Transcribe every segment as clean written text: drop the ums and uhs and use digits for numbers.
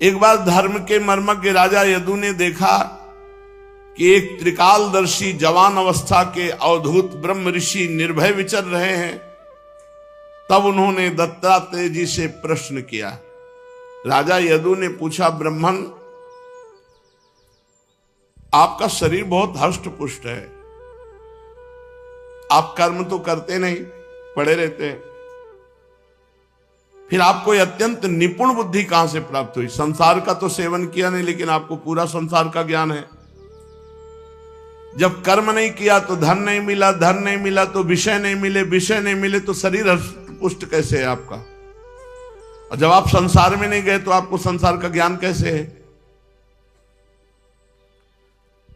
एक बार धर्म के मर्मज्ञ राजा यदु ने देखा कि एक त्रिकालदर्शी जवान अवस्था के अवधूत ब्रह्म ऋषि निर्भय विचर रहे हैं। तब उन्होंने दत्तात्रेय जी से प्रश्न किया। राजा यदु ने पूछा, ब्राह्मण, आपका शरीर बहुत हष्ट पुष्ट है, आप कर्म तो करते नहीं, पड़े रहते हैं, फिर आपको ये अत्यंत निपुण बुद्धि कहां से प्राप्त हुई? संसार का तो सेवन किया नहीं, लेकिन आपको पूरा संसार का ज्ञान है। जब कर्म नहीं किया तो धन नहीं मिला, धन नहीं मिला तो विषय नहीं मिले, विषय नहीं मिले तो शरीर हष्ट-पुष्ट कैसे है आपका? और जब आप संसार में नहीं गए तो आपको संसार का ज्ञान कैसे है?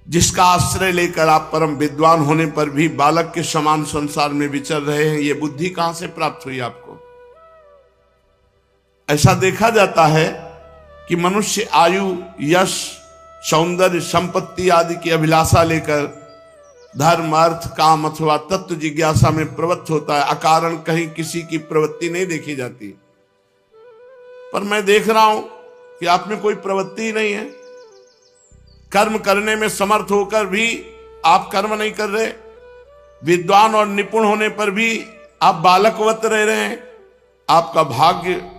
जिसका आश्रय लेकर आप परम विद्वान होने पर भी बालक के समान संसार में विचर रहे हैं, ये बुद्धि कहां से प्राप्त हुई आपको? ऐसा देखा जाता है कि मनुष्य आयु, यश, सौंदर्य, संपत्ति आदि की अभिलाषा लेकर धर्म, अर्थ, काम अथवा तत्व जिज्ञासा में प्रवृत्त होता है। अकारण कहीं किसी की प्रवृत्ति नहीं देखी जाती। पर मैं देख रहा हूं कि आप में कोई प्रवृत्ति ही नहीं है। कर्म करने में समर्थ होकर भी आप कर्म नहीं कर रहे, विद्वान और निपुण होने पर भी आप बालकवत रह रहे हैं। आपका भाग्य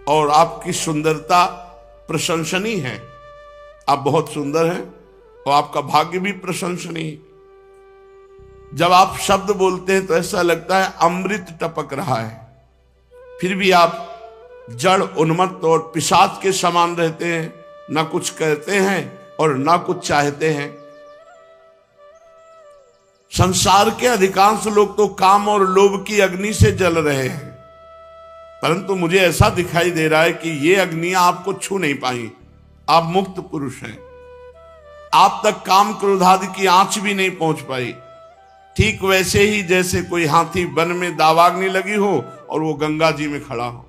और आपकी सुंदरता प्रशंसनीय है, आप बहुत सुंदर हैं और आपका भाग्य भी प्रशंसनीय। जब आप शब्द बोलते हैं तो ऐसा लगता है अमृत टपक रहा है, फिर भी आप जड़, उन्मत्त और पिशाच के समान रहते हैं, ना कुछ कहते हैं और ना कुछ चाहते हैं। संसार के अधिकांश लोग तो काम और लोभ की अग्नि से जल रहे हैं, परंतु मुझे ऐसा दिखाई दे रहा है कि ये अग्नियां आपको छू नहीं पाई। आप मुक्त पुरुष हैं, आप तक काम क्रोधादि की आंच भी नहीं पहुंच पाई। ठीक वैसे ही जैसे कोई हाथी वन में दावाग्नि लगी हो और वो गंगा जी में खड़ा हो।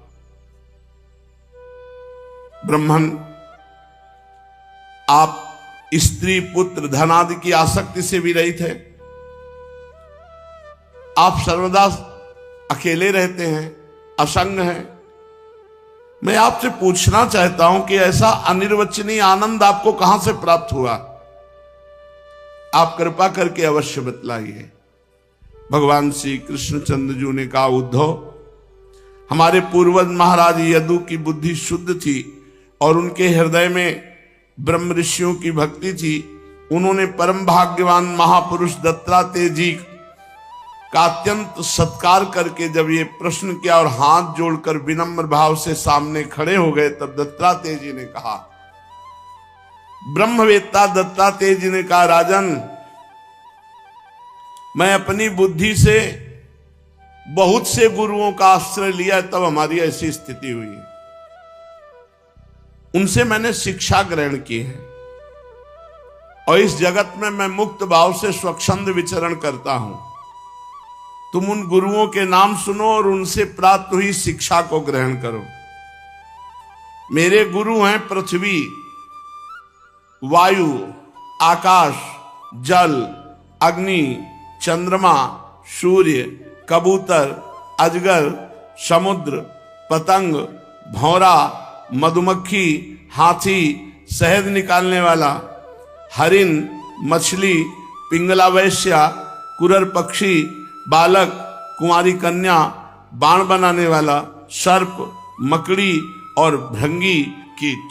ब्राह्मण, आप स्त्री, पुत्र, धन आदि की आसक्ति से भी रहित है। आप सर्वदा अकेले रहते हैं, असंग हैं। मैं आपसे पूछना चाहता हूं कि ऐसा अनिर्वचनीय आनंद आपको कहां से प्राप्त हुआ? आप कृपा करके अवश्य बतलाइए। भगवान श्री कृष्णचंद्र जी ने कहा, उद्धव, हमारे पूर्वज महाराज यदु की बुद्धि शुद्ध थी और उनके हृदय में ब्रह्म ऋषियों की भक्ति थी। उन्होंने परम भाग्यवान महापुरुष दत्तात्रेय जी का अत्यंत सत्कार करके जब ये प्रश्न किया और हाथ जोड़कर विनम्र भाव से सामने खड़े हो गए, तब दत्तात्रेय जी ने कहा, ब्रह्मवेत्ता दत्तात्रेय जी ने कहा, राजन, मैं अपनी बुद्धि से बहुत से गुरुओं का आश्रय लिया, तब हमारी ऐसी स्थिति हुई है। उनसे मैंने शिक्षा ग्रहण की है और इस जगत में मैं मुक्त भाव से स्वच्छंद विचरण करता हूं। तुम उन गुरुओं के नाम सुनो और उनसे प्राप्त हुई शिक्षा को ग्रहण करो। मेरे गुरु हैं पृथ्वी, वायु, आकाश, जल, अग्नि, चंद्रमा, सूर्य, कबूतर, अजगर, समुद्र, पतंग, भौरा, मधुमक्खी, हाथी, शहद निकालने वाला, हरिन, मछली, पिंगला वैश्या, कुरर पक्षी, बालक, कुंवारी कन्या, बाण बनाने वाला, सर्प, मकड़ी और भृंगी कीट।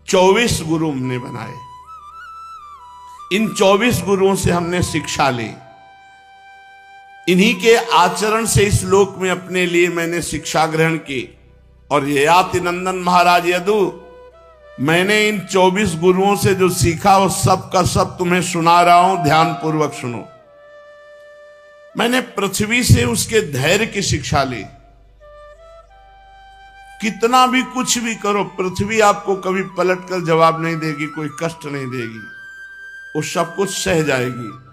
चौबीस गुरु हमने बनाए। इन 24 गुरुओं से हमने शिक्षा ली। इन्हीं के आचरण से इस लोक में अपने लिए मैंने शिक्षा ग्रहण की। और ययाति नंदन महाराज यदु, मैंने इन 24 गुरुओं से जो सीखा वो सब का सब तुम्हें सुना रहा हूं, ध्यान पूर्वक सुनो। मैंने पृथ्वी से उसके धैर्य की शिक्षा ली। कितना भी कुछ भी करो, पृथ्वी आपको कभी पलट कर जवाब नहीं देगी, कोई कष्ट नहीं देगी, वो सब कुछ सह जाएगी।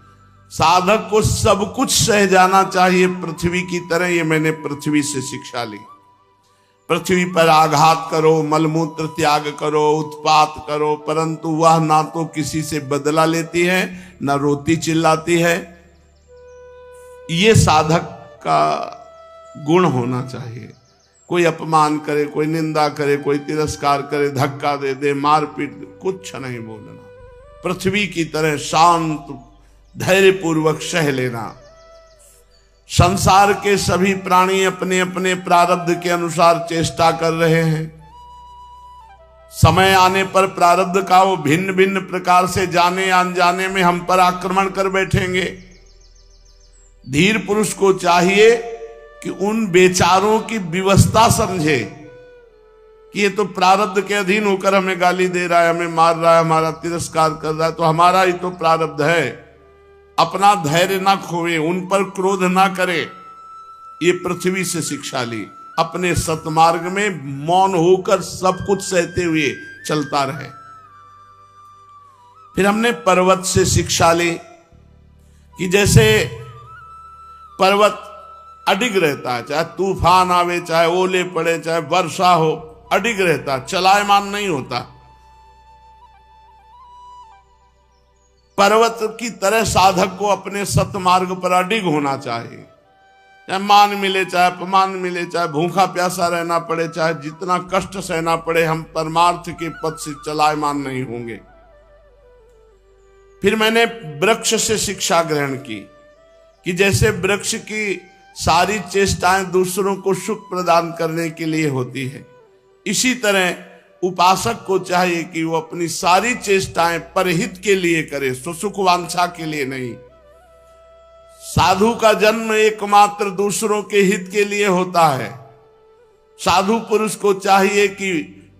साधक को सब कुछ सह जाना चाहिए पृथ्वी की तरह, ये मैंने पृथ्वी से शिक्षा ली। पृथ्वी पर आघात करो, मलमूत्र त्याग करो, उत्पात करो, परंतु वह ना तो किसी से बदला लेती है, ना रोती चिल्लाती है। ये साधक का गुण होना चाहिए। कोई अपमान करे, कोई निंदा करे, कोई तिरस्कार करे, धक्का दे दे, मारपीट, कुछ नहीं बोलना। पृथ्वी की तरह शांत धैर्यपूर्वक सह लेना। संसार के सभी प्राणी अपने अपने प्रारब्ध के अनुसार चेष्टा कर रहे हैं। समय आने पर प्रारब्ध का वो भिन्न भिन्न प्रकार से जाने अनजाने में हम पर आक्रमण कर बैठेंगे। धीर पुरुष को चाहिए कि उन बेचारों की व्यवस्था समझे कि ये तो प्रारब्ध के अधीन होकर हमें गाली दे रहा है, हमें मार रहा है, हमारा तिरस्कार कर रहा है, तो हमारा ही तो प्रारब्ध है। अपना धैर्य ना खोए, उन पर क्रोध ना करे। ये पृथ्वी से शिक्षा ली। अपने सतमार्ग में मौन होकर सब कुछ सहते हुए चलता रहे। फिर हमने पर्वत से शिक्षा ली कि जैसे पर्वत अडिग रहता है, चाहे तूफान आवे, चाहे ओले पड़े, चाहे वर्षा हो, अडिग रहता, चलायमान नहीं होता। पर्वत की तरह साधक को अपने सतमार्ग पर अडिग होना चाहिए। चाहे मान मिले, चाहे अपमान मिले, चाहे भूखा प्यासा रहना पड़े, चाहे जितना कष्ट सहना पड़े, हम परमार्थ के पथ से चलायमान नहीं होंगे। फिर मैंने वृक्ष से शिक्षा ग्रहण की कि जैसे वृक्ष की सारी चेष्टाएं दूसरों को सुख प्रदान करने के लिए होती है, इसी तरह उपासक को चाहिए कि वो अपनी सारी चेष्टाएं परहित के लिए करे, सुसुख वांछा के लिए नहीं। साधु का जन्म एकमात्र दूसरों के हित के लिए होता है। साधु पुरुष को चाहिए कि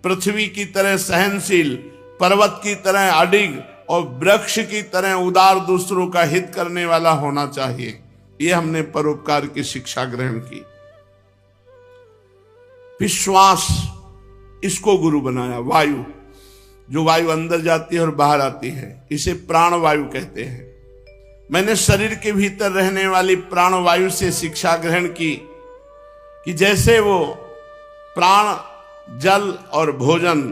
पृथ्वी की तरह सहनशील, पर्वत की तरह अडिग और वृक्ष की तरह उदार दूसरों का हित करने वाला होना चाहिए। ये हमने परोपकार की शिक्षा ग्रहण की। फिर श्वास, इसको गुरु बनाया। वायु, जो वायु अंदर जाती है और बाहर आती है, इसे प्राण वायु कहते हैं। मैंने शरीर के भीतर रहने वाली प्राण वायु से शिक्षा ग्रहण की कि जैसे वो प्राण जल और भोजन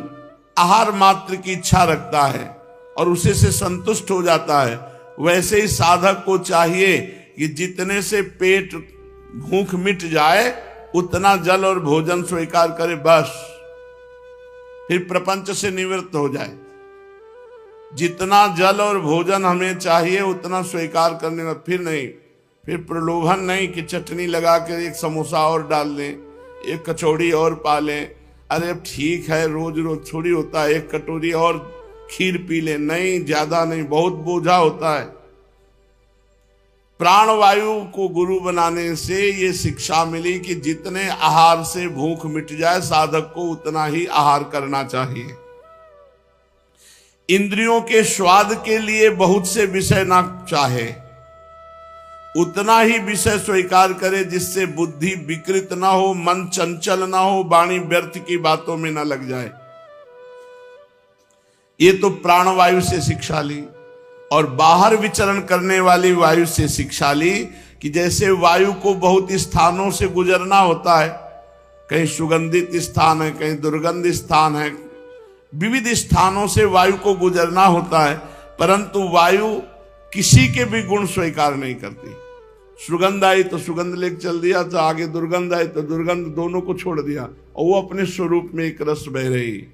आहार मात्र की इच्छा रखता है और उसे से संतुष्ट हो जाता है, वैसे ही साधक को चाहिए कि जितने से पेट भूख मिट जाए उतना जल और भोजन स्वीकार करे, बस। फिर प्रपंच से निवृत्त हो जाए। जितना जल और भोजन हमें चाहिए उतना स्वीकार करने में, फिर नहीं, फिर प्रलोभन नहीं कि चटनी लगा कर एक समोसा और डाल लें, एक कचौड़ी और पा लें, अरे अब ठीक है रोज रोज थोड़ी होता है, एक कटोरी और खीर पी लें, नहीं, ज्यादा नहीं, बहुत बोझा होता है। प्राणवायु को गुरु बनाने से ये शिक्षा मिली कि जितने आहार से भूख मिट जाए साधक को उतना ही आहार करना चाहिए। इंद्रियों के स्वाद के लिए बहुत से विषय ना चाहे, उतना ही विषय स्वीकार करे जिससे बुद्धि विकृत ना हो, मन चंचल ना हो, वाणी व्यर्थ की बातों में ना लग जाए। ये तो प्राणवायु से शिक्षा ली। और बाहर विचरण करने वाली वायु से शिक्षा ली कि जैसे वायु को बहुत स्थानों से गुजरना होता है, कहीं सुगंधित स्थान है, कहीं दुर्गंध स्थान है, विविध स्थानों से वायु को गुजरना होता है, परंतु वायु किसी के भी गुण स्वीकार नहीं करती। सुगंध आई तो सुगंध लेकर चल दिया, तो आगे दुर्गंध आई तो दुर्गंध, दोनों को छोड़ दिया और वो अपने स्वरूप में एक रस बह रही।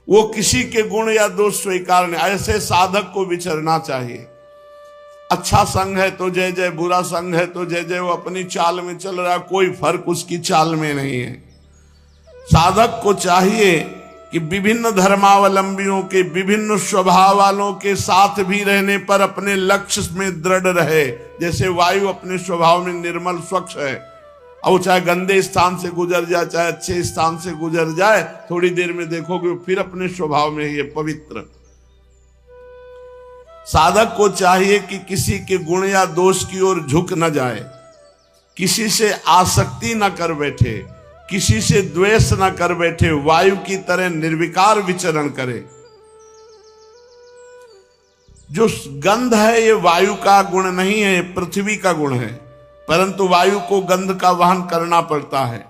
वो किसी के गुण या दोष स्वीकार नहीं। ऐसे साधक को विचरना चाहिए। अच्छा संग है तो जय जय, बुरा संग है तो जय जय, वो अपनी चाल में चल रहा है, कोई फर्क उसकी चाल में नहीं है। साधक को चाहिए कि विभिन्न धर्मावलंबियों के, विभिन्न स्वभाव वालों के साथ भी रहने पर अपने लक्ष्य में दृढ़ रहे। जैसे वायु अपने स्वभाव में निर्मल स्वच्छ है, और चाहे गंदे स्थान से गुजर जाए, चाहे अच्छे स्थान से गुजर जाए, थोड़ी देर में देखोगे फिर अपने स्वभाव में ये पवित्र। साधक को चाहिए कि किसी के गुण या दोष की ओर झुक न जाए, किसी से आसक्ति न कर बैठे, किसी से द्वेष न कर बैठे, वायु की तरह निर्विकार विचरण करे। जो गंध है ये वायु का गुण नहीं है, पृथ्वी का गुण है, परंतु वायु को गंध का वहन करना पड़ता है।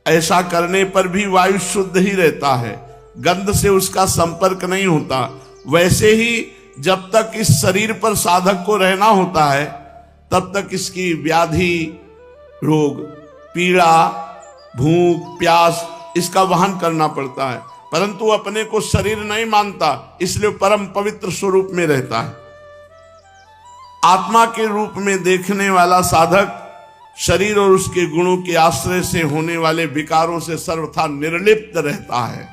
ऐसा करने पर भी वायु शुद्ध ही रहता है, गंध से उसका संपर्क नहीं होता। वैसे ही जब तक इस शरीर पर साधक को रहना होता है, तब तक इसकी व्याधि, रोग, पीड़ा, भूख, प्यास इसका वहन करना पड़ता है, परंतु अपने को शरीर नहीं मानता, इसलिए परम पवित्र स्वरूप में रहता है। आत्मा के रूप में देखने वाला साधक शरीर और उसके गुणों के आश्रय से होने वाले विकारों से सर्वथा निर्लिप्त रहता है।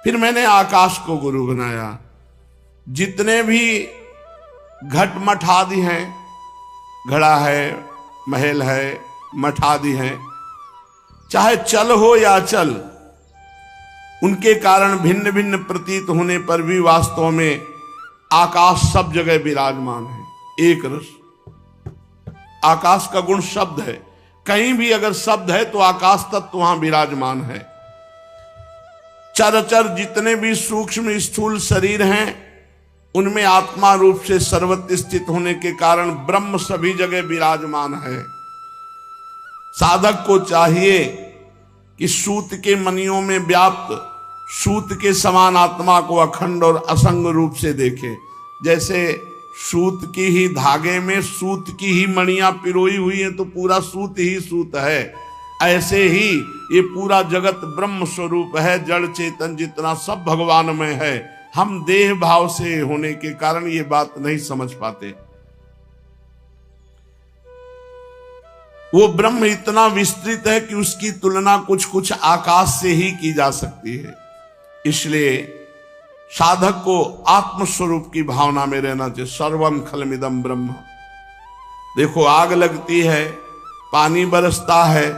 फिर मैंने आकाश को गुरु बनाया। जितने भी घट मठ आदि हैं, घड़ा है, महल है, मठ आदि हैं, चाहे चल हो या अचल, उनके कारण भिन्न भिन्न प्रतीत होने पर भी वास्तव में आकाश सब जगह विराजमान है। एक रस, आकाश का गुण शब्द है। कहीं भी अगर शब्द है तो आकाश तत्व वहां विराजमान है। चराचर जितने भी सूक्ष्म स्थूल शरीर हैं, उनमें आत्मा रूप से सर्वत्र स्थित होने के कारण ब्रह्म सभी जगह विराजमान है। साधक को चाहिए कि सूत के मणियों में व्याप्त सूत के समान आत्मा को अखंड और असंग रूप से देखे। जैसे सूत की ही धागे में सूत की ही मणियां पिरोई हुई है तो पूरा सूत ही सूत है, ऐसे ही ये पूरा जगत ब्रह्म स्वरूप है। जड़ चेतन जितना सब भगवान में है। हम देह भाव से होने के कारण ये बात नहीं समझ पाते। वो ब्रह्म इतना विस्तृत है कि उसकी तुलना कुछ कुछ आकाश से ही की जा सकती है। इसलिए साधक को आत्मस्वरूप की भावना में रहना चाहिए। सर्वम खलमिदम ब्रह्म। देखो, आग लगती है, पानी बरसता है,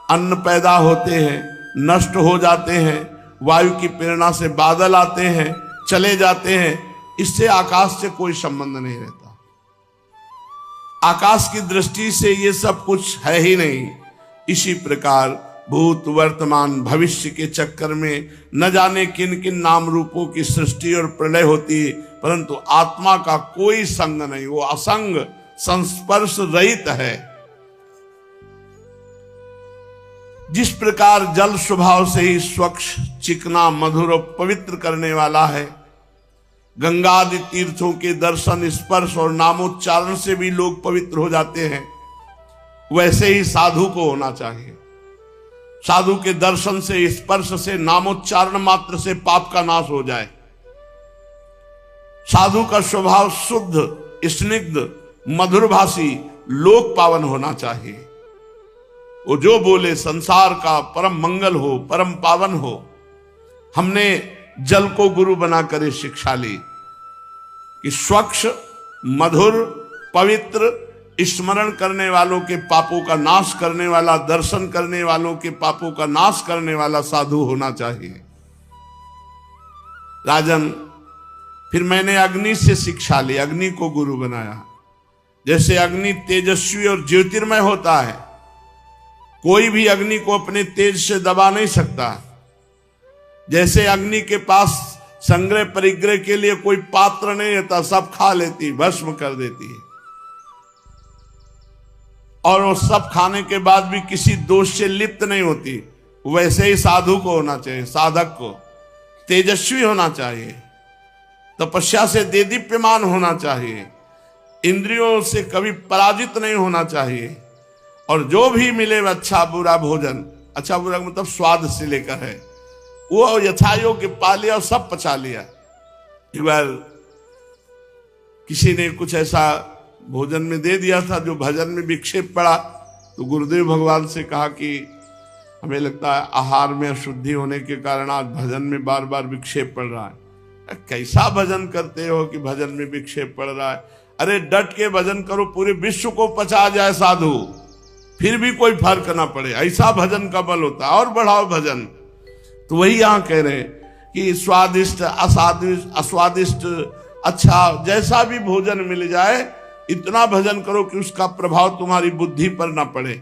अन्न पैदा होते हैं, नष्ट हो जाते हैं, वायु की प्रेरणा से बादल आते हैं, चले जाते हैं, इससे आकाश से कोई संबंध नहीं रहता। आकाश की दृष्टि से ये सब कुछ है ही नहीं। इसी प्रकार भूत, वर्तमान, भविष्य के चक्कर में न जाने किन किन नाम रूपों की सृष्टि और प्रलय होती है, परंतु आत्मा का कोई संग नहीं। वो असंग, संस्पर्श रहित है। जिस प्रकार जल स्वभाव से ही स्वच्छ, चिकना, मधुर और पवित्र करने वाला है, गंगा आदि तीर्थों के दर्शन, स्पर्श और नामोच्चारण से भी लोग पवित्र हो जाते हैं, वैसे ही साधु को होना चाहिए। साधु के दर्शन से, स्पर्श से, नामोच्चारण मात्र से पाप का नाश हो जाए। साधु का स्वभाव शुद्ध, स्निग्ध, मधुरभाषी, लोक पावन होना चाहिए। वो जो बोले संसार का परम मंगल हो, परम पावन हो। हमने जल को गुरु बनाकर शिक्षा ली कि स्वच्छ, मधुर, पवित्र, स्मरण करने वालों के पापों का नाश करने वाला, दर्शन करने वालों के पापों का नाश करने वाला साधु होना चाहिए। राजन, फिर मैंने अग्नि से शिक्षा ली, अग्नि को गुरु बनाया। जैसे अग्नि तेजस्वी और ज्योतिर्मय होता है, कोई भी अग्नि को अपने तेज से दबा नहीं सकता। जैसे अग्नि के पास संग्रह परिग्रह के लिए कोई पात्र नहीं रहता, सब खा लेती, भस्म कर देती है। और वो सब खाने के बाद भी किसी दोष से लिप्त नहीं होती। वैसे ही साधु को होना चाहिए। साधक को तेजस्वी होना चाहिए, तपस्या से देदीप्यमान होना चाहिए, इंद्रियों से कभी पराजित नहीं होना चाहिए। और जो भी मिले अच्छा बुरा भोजन, अच्छा बुरा मतलब स्वाद से लेकर है, वो यथायोग्य पा लिया और सब पचा लिया। एक बार किसी ने कुछ ऐसा भोजन में दे दिया था जो भजन में विक्षेप पड़ा, तो गुरुदेव भगवान से कहा कि हमें लगता है आहार में अशुद्धि होने के कारण आज भजन में बार बार विक्षेप पड़ रहा है। कैसा भजन करते हो कि भजन में विक्षेप पड़ रहा है? अरे डट के भजन करो, पूरे विश्व को पचा जाए साधु, फिर भी कोई फर्क ना पड़े, ऐसा भजन का बल होता है। और बढ़ाओ भजन। तो वही यहां कह रहे हैं कि स्वादिष्ट, अस्वादिष्ट, अच्छा जैसा भी भोजन मिल जाए, इतना भजन करो कि उसका प्रभाव तुम्हारी बुद्धि पर ना पड़े।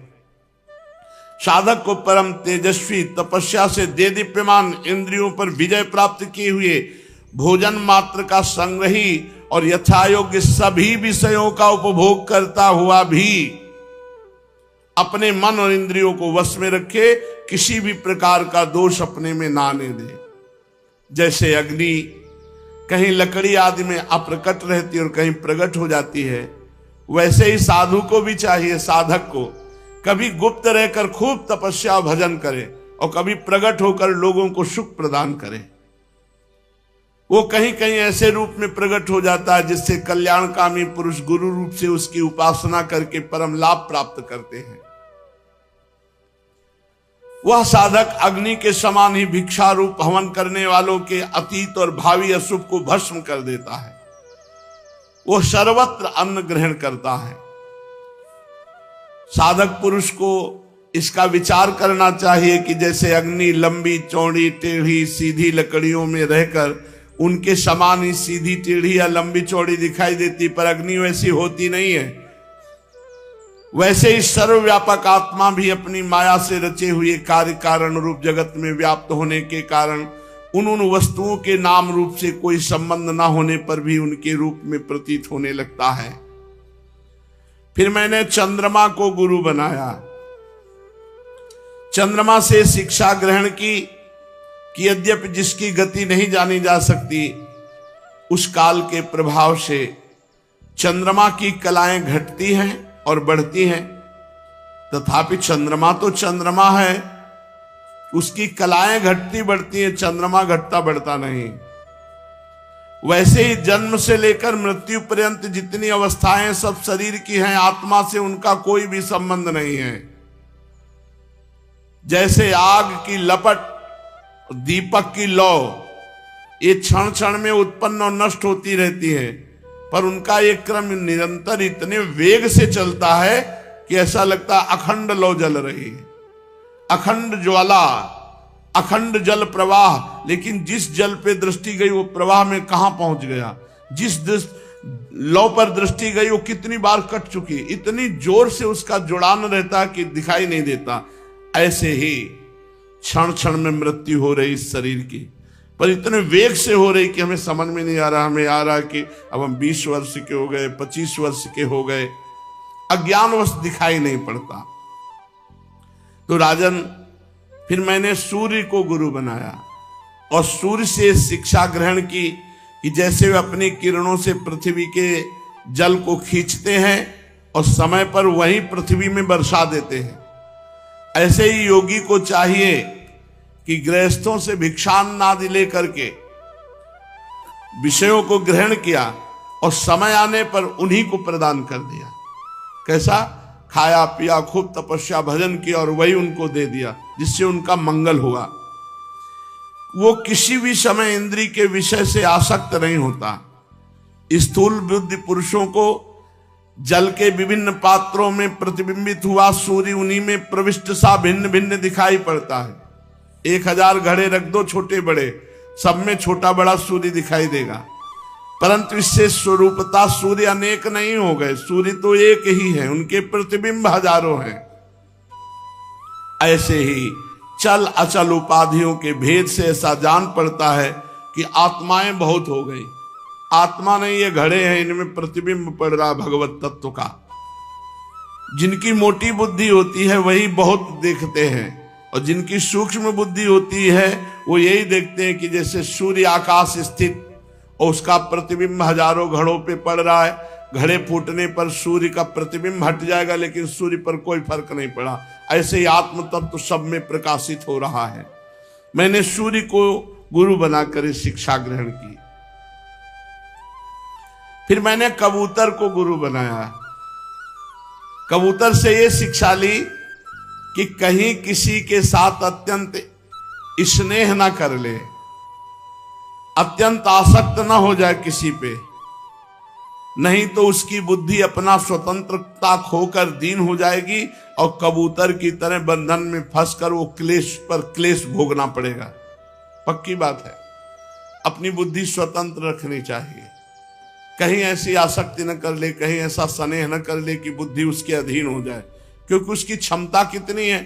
साधक को परम तेजस्वी, तपस्या से देदीप्यमान, इंद्रियों पर विजय प्राप्त किए हुए, भोजन मात्र का संग्रही और यथायोग्य सभी विषयों का उपभोग करता हुआ भी अपने मन और इंद्रियों को वश में रखे, किसी भी प्रकार का दोष अपने में ना आने दे। जैसे अग्नि कहीं लकड़ी आदि में अप्रकट रहती है और कहीं प्रकट हो जाती है, वैसे ही साधु को भी चाहिए, साधक को कभी गुप्त रहकर खूब तपस्या भजन करे और कभी प्रकट होकर लोगों को सुख प्रदान करे। वो कहीं कहीं ऐसे रूप में प्रकट हो जाता है जिससे कल्याणकामी पुरुष गुरु रूप से उसकी उपासना करके परम लाभ प्राप्त करते हैं। वह साधक अग्नि के समान ही भिक्षा रूप हवन करने वालों के अतीत और भावी अशुभ को भस्म कर देता है। वो सर्वत्र अन्न ग्रहण करता है। साधक पुरुष को इसका विचार करना चाहिए कि जैसे अग्नि लंबी चौड़ी टेढ़ी सीधी लकड़ियों में रहकर उनके समान ही सीधी टेढ़ी या लंबी चौड़ी दिखाई देती, पर अग्नि वैसी होती नहीं है, वैसे ही सर्वव्यापक आत्मा भी अपनी माया से रचे हुए कार्य कारण रूप जगत में व्याप्त होने के कारण उन वस्तुओं के नाम रूप से कोई संबंध न होने पर भी उनके रूप में प्रतीत होने लगता है। फिर मैंने चंद्रमा को गुरु बनाया। चंद्रमा से शिक्षा ग्रहण की कि यद्यपि जिसकी गति नहीं जानी जा सकती, उस काल के प्रभाव से चंद्रमा की कलाएं घटती हैं और बढ़ती हैं, तथापि चंद्रमा तो चंद्रमा है, उसकी कलाएं घटती बढ़ती हैं, चंद्रमा घटता बढ़ता नहीं। वैसे ही जन्म से लेकर मृत्यु पर्यंत जितनी अवस्थाएं सब शरीर की हैं, आत्मा से उनका कोई भी संबंध नहीं है। जैसे आग की लपट, दीपक की लौ, ये क्षण क्षण में उत्पन्न और नष्ट होती रहती है, पर उनका एक क्रम निरंतर इतने वेग से चलता है कि ऐसा लगता है अखंड लौ जल रही है, अखंड ज्वाला, अखंड जल प्रवाह। लेकिन जिस जल पे दृष्टि गई वो प्रवाह में कहां पहुंच गया, जिस लौ पर दृष्टि गई वो कितनी बार कट चुकी, इतनी जोर से उसका जुड़ान रहता कि दिखाई नहीं देता। ऐसे ही क्षण क्षण में मृत्यु हो रही इस शरीर की, पर इतने वेग से हो रही कि हमें समझ में नहीं आ रहा। हमें आ रहा कि अब हम 20 वर्ष के हो गए, 25 वर्ष के हो गए, अज्ञानवश दिखाई नहीं पड़ता। तो राजन, फिर मैंने सूर्य को गुरु बनाया और सूर्य से शिक्षा ग्रहण की कि जैसे वे अपनी किरणों से पृथ्वी के जल को खींचते हैं और समय पर वही पृथ्वी में बरसा देते हैं, ऐसे ही योगी को चाहिए कि गृहस्थों से भिक्षान्नादि लेकर के विषयों को ग्रहण किया और समय आने पर उन्हीं को प्रदान कर दिया। कैसा? खाया पिया, खूब तपस्या भजन किया और वही उनको दे दिया, जिससे उनका मंगल हुआ। वो किसी भी समय इंद्रिय के विषय से आसक्त नहीं होता। स्थूल बुद्धि पुरुषों को जल के विभिन्न पात्रों में प्रतिबिंबित हुआ सूर्य उन्हीं में प्रविष्ट सा भिन्न भिन्न दिखाई पड़ता है। 1000 घड़े रख दो छोटे बड़े, सब में छोटा बड़ा सूर्य दिखाई देगा, परंतु इससे स्वरूपता सूर्य अनेक नहीं हो गए, सूर्य तो एक ही है, उनके प्रतिबिंब हजारों हैं। ऐसे ही चल अचल उपाधियों के भेद से ऐसा जान पड़ता है कि आत्माएं बहुत हो गई। आत्मा नहीं, ये घड़े हैं, इनमें प्रतिबिंब पड़ रहा भगवत तत्व का। जिनकी मोटी बुद्धि होती है वही बहुत देखते हैं, और जिनकी सूक्ष्म बुद्धि होती है वो यही देखते हैं कि जैसे सूर्य आकाश स्थित और उसका प्रतिबिंब हजारों घड़ों पे पड़ रहा है, घड़े फूटने पर सूर्य का प्रतिबिंब हट जाएगा लेकिन सूर्य पर कोई फर्क नहीं पड़ा। ऐसे ही आत्म तत्व सब में प्रकाशित हो रहा है। मैंने सूर्य को गुरु बनाकर शिक्षा ग्रहण की। फिर मैंने कबूतर को गुरु बनाया। कबूतर से ये शिक्षा ली कि कहीं किसी के साथ अत्यंत स्नेह ना कर ले, अत्यंत आसक्त ना हो जाए किसी पे, नहीं तो उसकी बुद्धि अपना स्वतंत्रता खोकर दीन हो जाएगी और कबूतर की तरह बंधन में फंसकर वो क्लेश पर क्लेश भोगना पड़ेगा। पक्की बात है, अपनी बुद्धि स्वतंत्र रखनी चाहिए। कहीं ऐसी आसक्ति न कर ले, कहीं ऐसा स्नेह न कर ले कि बुद्धि उसके अधीन हो जाए, क्योंकि उसकी क्षमता कितनी है,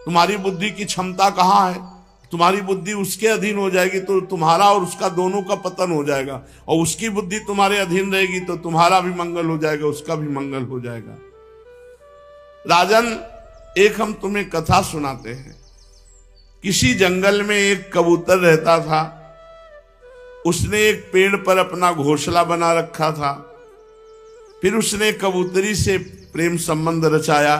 तुम्हारी बुद्धि की क्षमता कहाँ है। तुम्हारी बुद्धि उसके अधीन हो जाएगी तो तुम्हारा और उसका दोनों का पतन हो जाएगा, और उसकी बुद्धि तुम्हारे अधीन रहेगी तो तुम्हारा भी मंगल हो जाएगा, उसका भी मंगल हो जाएगा। राजन, एक हम तुम्हें कथा सुनाते हैं। किसी जंगल में एक कबूतर रहता था उसने एक पेड़ पर अपना घोंसला बना रखा था। फिर उसने कबूतरी से प्रेम संबंध रचाया।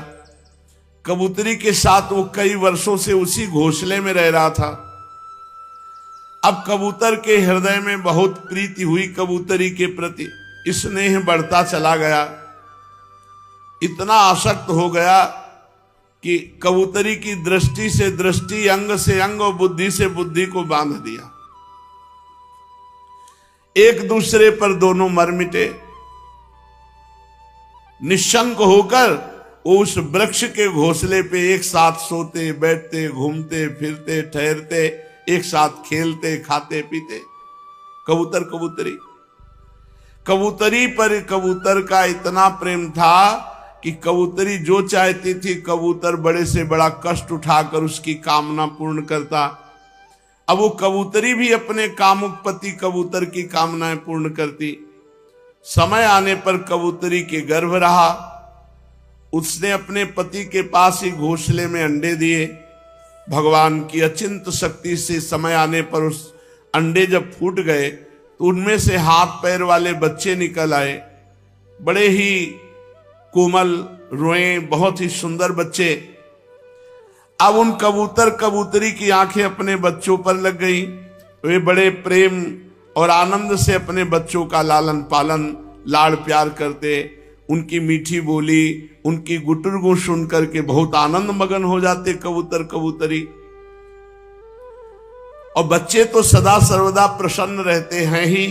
कबूतरी के साथ वो कई वर्षों से उसी घोंसले में रह रहा था। अब कबूतर के हृदय में बहुत प्रीति हुई कबूतरी के प्रति, स्नेह बढ़ता चला गया। इतना आसक्त हो गया कि कबूतरी की दृष्टि से दृष्टि, अंग से अंग और बुद्धि से बुद्धि को बांध दिया। एक दूसरे पर दोनों मर मिटे। निशंक होकर वो उस वृक्ष के घोंसले पे एक साथ सोते, बैठते, घूमते फिरते, ठहरते, एक साथ खेलते, खाते पीते। कबूतर कबूतरी, कबूतरी पर कबूतर का इतना प्रेम था कि कबूतरी जो चाहती थी कबूतर बड़े से बड़ा कष्ट उठाकर उसकी कामना पूर्ण करता। अब वो कबूतरी भी अपने कामुक पति कबूतर की कामनाएं पूर्ण करती। समय आने पर कबूतरी के गर्भ रहा। उसने अपने पति के पास ही घोंसले में अंडे दिए। भगवान की अचिंत शक्ति से समय आने पर उस अंडे जब फूट गए तो उनमें से हाथ पैर वाले बच्चे निकल आए। बड़े ही कोमल, रोए, बहुत ही सुंदर बच्चे। अब उन कबूतर कबूतरी की आंखें अपने बच्चों पर लग गई। वे बड़े प्रेम और आनंद से अपने बच्चों का लालन पालन, लाड़ प्यार करते। उनकी मीठी बोली, उनकी गुटुरगु सुन करके बहुत आनंद मगन हो जाते कबूतर कबूतरी। और बच्चे तो सदा सर्वदा प्रसन्न रहते हैं ही।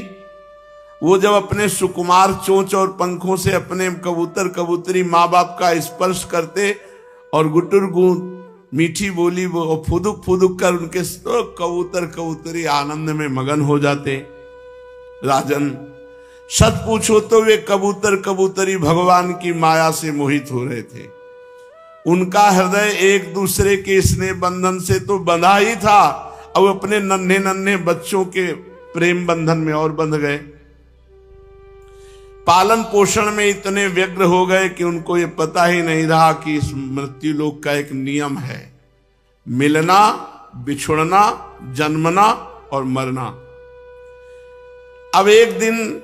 वो जब अपने सुकुमार चोंच और पंखों से अपने कबूतर कबूतरी माँ बाप का स्पर्श करते और गुटुरगु मीठी बोली वो फुदुक फुदुक कर उनके कबूतर कबूतरी आनंद में मगन हो जाते। राजन, सच पूछो तो वे कबूतर कबूतरी भगवान की माया से मोहित हो रहे थे। उनका हृदय एक दूसरे के स्नेह बंधन से तो बंधा ही था, अब अपने नन्हे नन्हे बच्चों के प्रेम बंधन में और बंध गए। पालन पोषण में इतने व्यग्र हो गए कि उनको ये पता ही नहीं रहा कि इस मृत्यु लोक का एक नियम है, मिलना, बिछुड़ना, जन्मना और मरना। अब एक दिन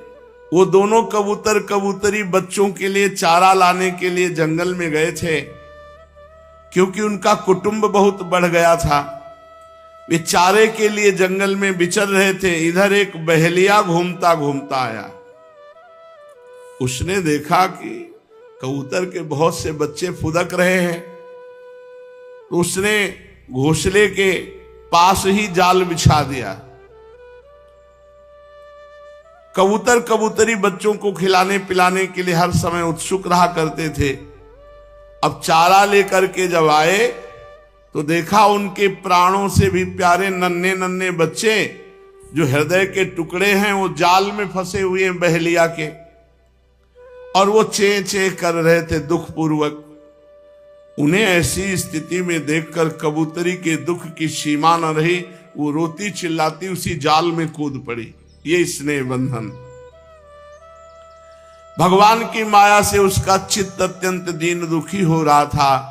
वो दोनों कबूतर कबूतरी बच्चों के लिए चारा लाने के लिए जंगल में गए थे, क्योंकि उनका कुटुंब बहुत बढ़ गया था। वे चारे के लिए जंगल में विचर रहे थे। इधर एक बहेलिया घूमता घूमता आया। उसने देखा कि कबूतर के बहुत से बच्चे फुदक रहे हैं, तो उसने घोंसले के पास ही जाल बिछा दिया। कबूतर कबूतरी बच्चों को खिलाने पिलाने के लिए हर समय उत्सुक रहा करते थे। अब चारा लेकर के जब आए तो देखा उनके प्राणों से भी प्यारे नन्हे नन्हे बच्चे, जो हृदय के टुकड़े हैं, वो जाल में फंसे हुए हैं बहेलिया के, और वो चे चे कर रहे थे दुख पूर्वक। उन्हें ऐसी स्थिति में देखकर कबूतरी के दुख की सीमा न रही। वो रोती चिल्लाती उसी जाल में कूद पड़ी। ये स्नेह बंधन, भगवान की माया से उसका चित्त अत्यंत दीन दुखी हो रहा था।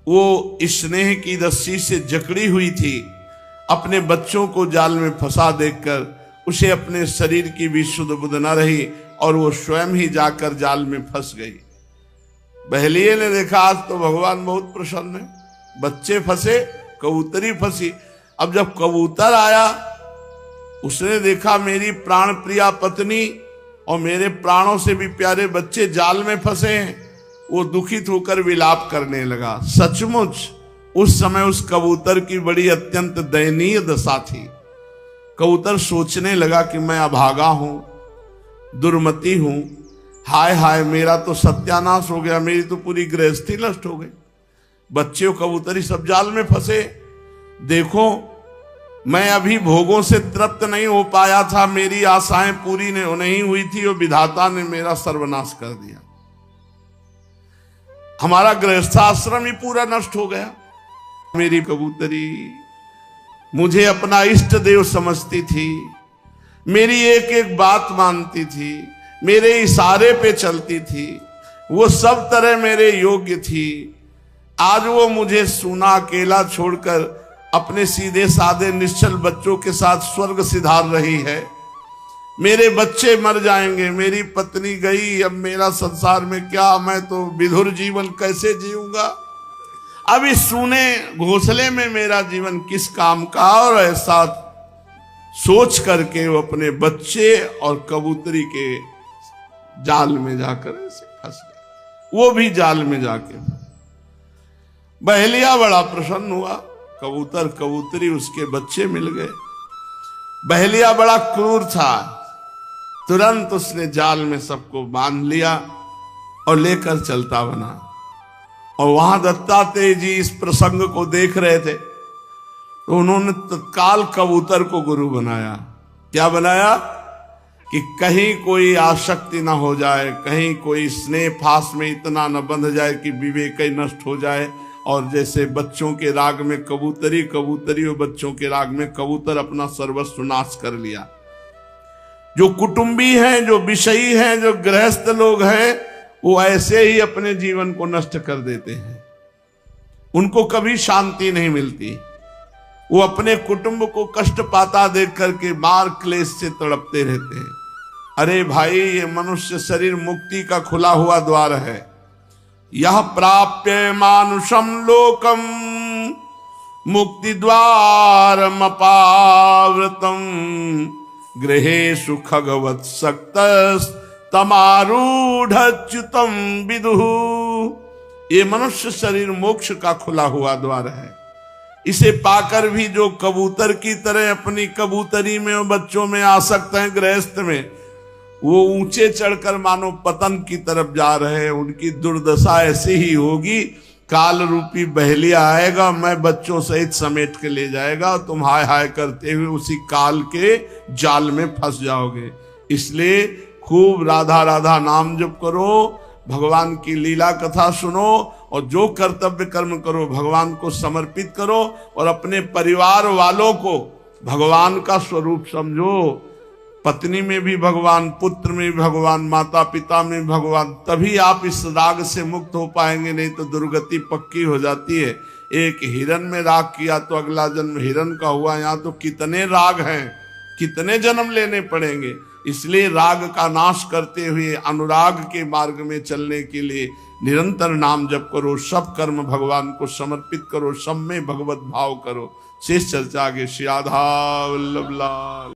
वो स्नेह की रस्सी से जकड़ी हुई थी। अपने बच्चों को जाल में फंसा देखकर उसे अपने शरीर की भी सुध बुध न रही और वो स्वयं ही जाकर जाल में फंस गई। बहेलिये ने देखा आज तो भगवान बहुत प्रसन्न है, बच्चे फंसे, कबूतरी फंसी। अब जब कबूतर आया, उसने देखा मेरी प्राण प्रिया पत्नी और मेरे प्राणों से भी प्यारे बच्चे जाल में फंसे हैं। वो दुखित होकर विलाप करने लगा। सचमुच उस समय उस कबूतर की बड़ी अत्यंत दयनीय दशा थी। कबूतर सोचने लगा कि मैं अभागा हूं, दुर्मति हूं, हाय हाय मेरा तो सत्यानाश हो गया, मेरी तो पूरी गृहस्थी नष्ट हो गई। बच्चे और कबूतरी सब जाल में फंसे। देखो, मैं अभी भोगों से तृप्त नहीं हो पाया था, मेरी आशाएं पूरी नहीं हुई थी और विधाता ने मेरा सर्वनाश कर दिया। हमारा गृहस्थाश्रम ही पूरा नष्ट हो गया। मेरी कबूतरी मुझे अपना इष्ट देव समझती थी, मेरी एक एक बात मानती थी, मेरे इशारे पे चलती थी, वो सब तरह मेरे योग्य थी। आज वो मुझे सूना अकेला छोड़कर अपने सीधे साधे निश्चल बच्चों के साथ स्वर्ग सिधार रही है। मेरे बच्चे मर जाएंगे, मेरी पत्नी गई, अब मेरा संसार में क्या, मैं तो विधुर जीवन कैसे जीऊंगा, अब इस सूने घोंसले में मेरा जीवन किस काम का। और ऐसा सोच करके वो अपने बच्चे और कबूतरी के जाल में जाकर ऐसे फंस गए। वो भी जाल में जाके बहेलिया बड़ा प्रसन्न हुआ, कबूतर कबूतरी उसके बच्चे मिल गए। बहेलिया बड़ा क्रूर था, तुरंत उसने जाल में सबको बांध लिया और लेकर चलता बना। और वहां दत्तात्रेय जी इस प्रसंग को देख रहे थे तो उन्होंने तत्काल कबूतर को गुरु बनाया। क्या बनाया कि कहीं कोई आसक्ति ना हो जाए, कहीं कोई स्नेह फास में इतना न बंध जाए कि विवेक ही नष्ट हो जाए। और जैसे बच्चों के राग में कबूतरी, कबूतरी और बच्चों के राग में कबूतर अपना सर्वस्व नाश कर लिया। जो कुटुंबी हैं, जो विषयी हैं, जो गृहस्थ लोग हैं, वो ऐसे ही अपने जीवन को नष्ट कर देते हैं। उनको कभी शांति नहीं मिलती, वो अपने कुटुंब को कष्ट पाता देख करके मार क्लेश से तड़पते रहते हैं। अरे भाई, ये मनुष्य शरीर मुक्ति का खुला हुआ द्वार है। यह प्राप्य मानुषम लोकम मुक्ति द्वारमपावृतम गृहेषु खगवत् सक्तस् तमारूढ़च्युतम विदुः। ये मनुष्य शरीर मोक्ष का खुला हुआ द्वार है। इसे पाकर भी जो कबूतर की तरह अपनी कबूतरी में और बच्चों में आसक्त हैं, गृहस्थ में, वो ऊंचे चढ़कर मानो पतन की तरफ जा रहे हैं। उनकी दुर्दशा ऐसी ही होगी, काल रूपी बहेलिया आएगा, मैं बच्चों सहित समेट के ले जाएगा, तुम हाय हाय करते हुए उसी काल के जाल में फंस जाओगे। इसलिए खूब राधा राधा नाम जप करो, भगवान की लीला कथा सुनो और जो कर्तव्य कर्म करो भगवान को समर्पित करो और अपने परिवार वालों को भगवान का स्वरूप समझो। पत्नी में भी भगवान, पुत्र में भी भगवान, माता पिता में भी भगवान, तभी आप इस राग से मुक्त हो पाएंगे, नहीं तो दुर्गति पक्की हो जाती है। एक हिरन में राग किया तो अगला जन्म हिरन का हुआ, यहाँ तो कितने राग हैं, कितने जन्म लेने पड़ेंगे। इसलिए राग का नाश करते हुए अनुराग के मार्ग में चलने के लिए निरंतर नाम जप करो, सब कर्म भगवान को समर्पित करो, सब में भगवत भाव करो। शेष चर्चा आगे। श्री राधा वल्लभ लाल।